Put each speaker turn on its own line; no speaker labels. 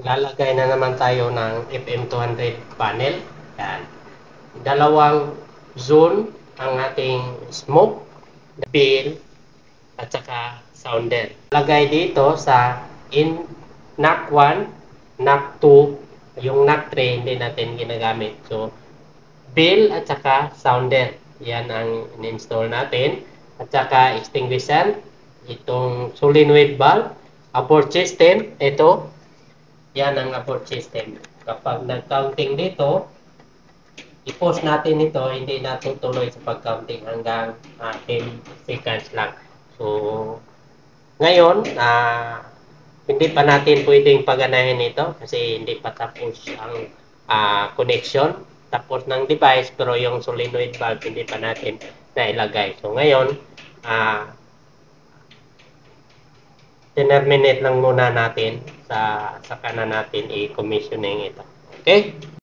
lalagay na naman tayo ng FM200 panel. Yan. Dalawang zone ang ating smoke, bill, at saka sounder. Lagay dito sa NAC 1, NAC 2, yung NAC 3 hindi natin ginagamit. So, bill at saka sounder. Yan ang in-install natin. At saka extinguisher, itong solenoid valve, abort system, ito. Yan ang abort system. Kapag nag-counting dito, i-pause natin ito, hindi natutuloy sa pag-counting hanggang 10 seconds lang. So, ngayon, hindi pa natin pwedeng paganahin ito kasi hindi pa tapos ang connection. Tapos ng device, pero yung solenoid valve hindi pa natin nailagay. So, ngayon, terminate lang muna natin sa kanan natin i-commissioning ito. Okay?